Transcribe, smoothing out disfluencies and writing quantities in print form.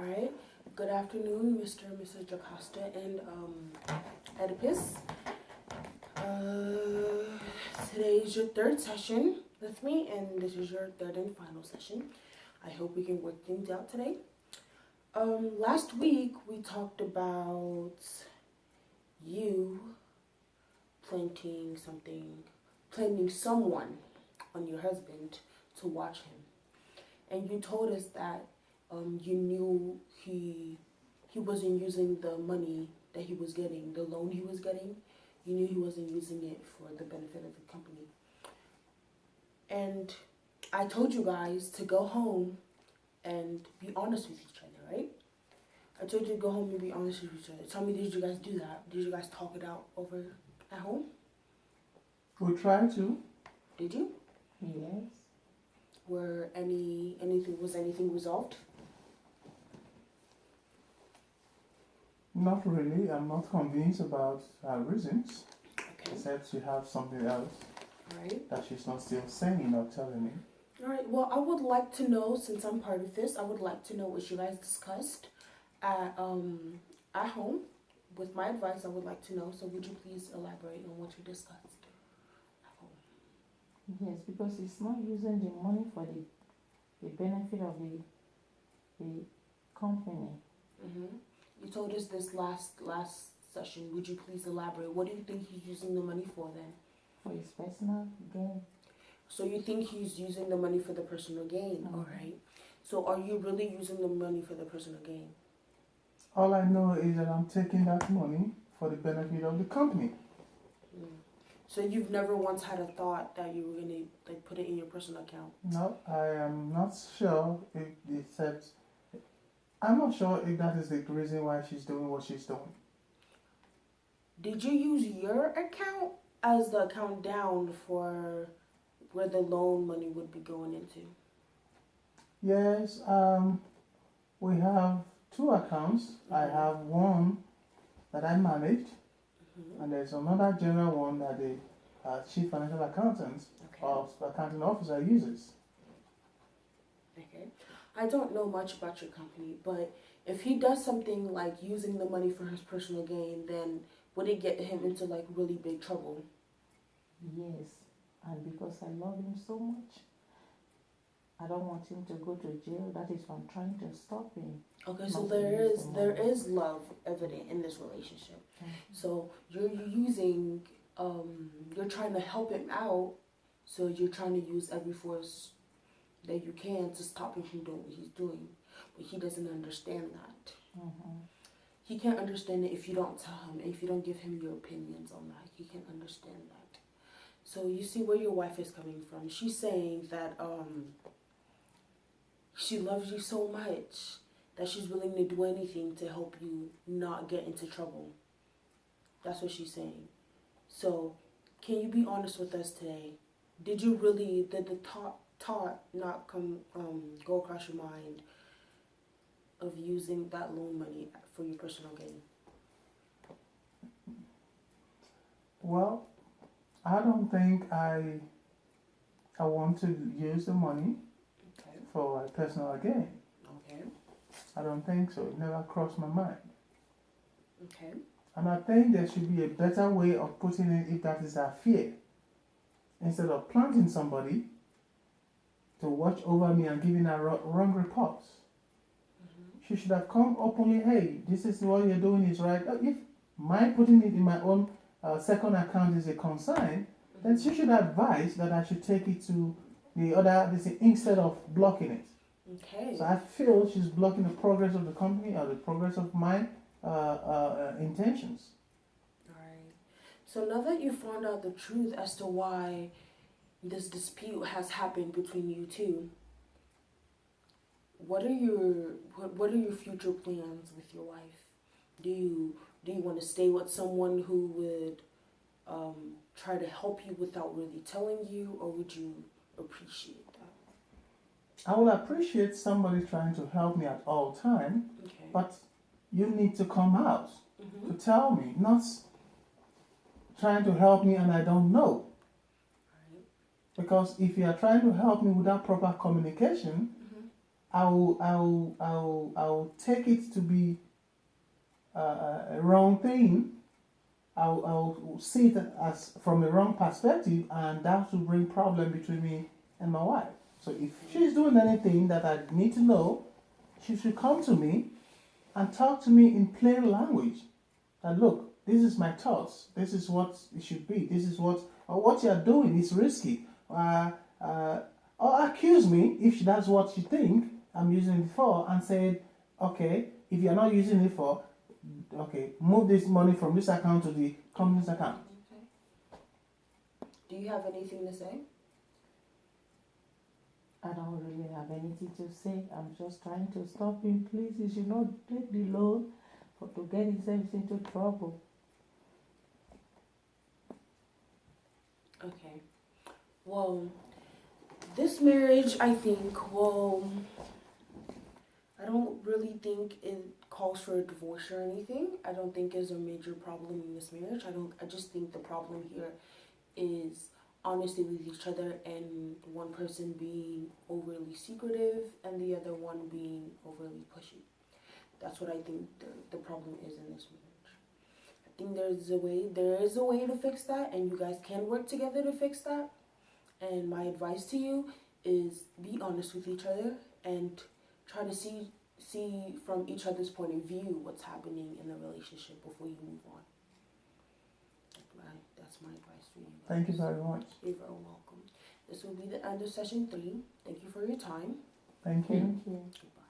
All right. Good afternoon, Mr. and Mrs. Jocasta and Oedipus. Today is your third session with me, and this is your third and final session. I hope we can work things out today. Last week we talked about you planting someone on your husband to watch him, and you told us that you knew he wasn't using the money that he was getting, the loan he was getting. You knew he wasn't using it for the benefit of the company. And I told you guys to go home and be honest with each other, right? I told you to go home and be honest with each other. Tell me, did you guys do that? Did you guys talk it out over at home? We try to. Did you? Yes. Was anything resolved? Not really. I'm not convinced about her reasons. Okay. Except she has something else Alright. that she's not still saying or telling me. Alright, well, I would like to know, since I'm part of this, I would like to know what you guys discussed at home. With my advice, I would like to know. So would you please elaborate on what you discussed at home? Yes, because it's not using the money for the benefit of the company. Mm-hmm. You told us this last session. Would you please elaborate? What do you think he's using the money for then? For his personal gain. So you think he's using the money for the personal gain, Mm-hmm. all right? So are you really using the money for the personal gain? All I know is that I'm taking that money for the benefit of the company. Mm. So you've never once had a thought that you were gonna put it in your personal account? No, I am not sure if I'm not sure if that is the reason why she's doing what she's doing. Did you use your account as the account down for where the loan money would be going into? Yes, we have two accounts. I have one that I manage, and there's another general one that the chief financial accountant or accounting officer uses. Okay. I don't know much about your company, but if he does something like using the money for his personal gain, then would it get him into really big trouble? Yes, and because I love him so much, I don't want him to go to jail. That is why I'm trying to stop him. Okay, so there is love evident in this relationship. Mm-hmm. So you're using you're trying to help him out, so you're trying to use every force that you can to stop him from doing what he's doing, but he doesn't understand that. Mm-hmm. He can't understand it if you don't tell him, and if you don't give him your opinions on that. He can't understand that. So you see where your wife is coming from. She's saying that she loves you so much that she's willing to do anything to help you not get into trouble. That's what she's saying. So can you be honest with us today? Did the thought not go across your mind of using that loan money for your personal gain? Well, I don't think I want to use the money for personal gain. Okay. I don't think so. It never crossed my mind. Okay. And I think there should be a better way of putting it if that is our fear. Instead of planting somebody to watch over me and giving her wrong reports. She should have come openly, hey, this is what you're doing is right. If my putting it in my own second account is a concern, then she should advise that I should take it to the other instead of blocking it. Okay. So I feel she's blocking the progress of the company or the progress of my intentions. Alright. So now that you found out the truth as to why this dispute has happened between you two, what are your future plans with your wife? Do you want to stay with someone who would try to help you without really telling you, or would you appreciate that? I will appreciate somebody trying to help me at all time, Okay. but you need to come out to tell me, not trying to help me and I don't know. Right. Because if you are trying to help me without proper communication, I'll take it to be a wrong thing. I'll see it as from a wrong perspective, and that will bring problem between me and my wife. So if she's doing anything that I need to know, she should come to me and talk to me in plain language. And look, this is my thoughts. This is what it should be. This is what you're doing is risky. Or accuse me if that's what you think I'm using it for, and said, okay, if you're not using it for, okay, move this money from this account to the company's account. Okay. Do you have anything to say? I don't really have anything to say. I'm just trying to stop him. Please, he should not take the loan to get himself into trouble. Okay. Well, this marriage, I think, well, I don't really think it calls for a divorce or anything. I don't think there's a major problem in this marriage. I just think the problem here is honesty with each other, and one person being overly secretive and the other one being overly pushy. That's what I think the problem is in this marriage. I think there is a way to fix that, and you guys can work together to fix that. And my advice to you is be honest with each other and try to see from each other's point of view what's happening in the relationship before you move on. That's my advice for you guys. Thank you very much. You're very welcome. This will be the end of session 3. Thank you for your time. Thank you. Thank you. Goodbye.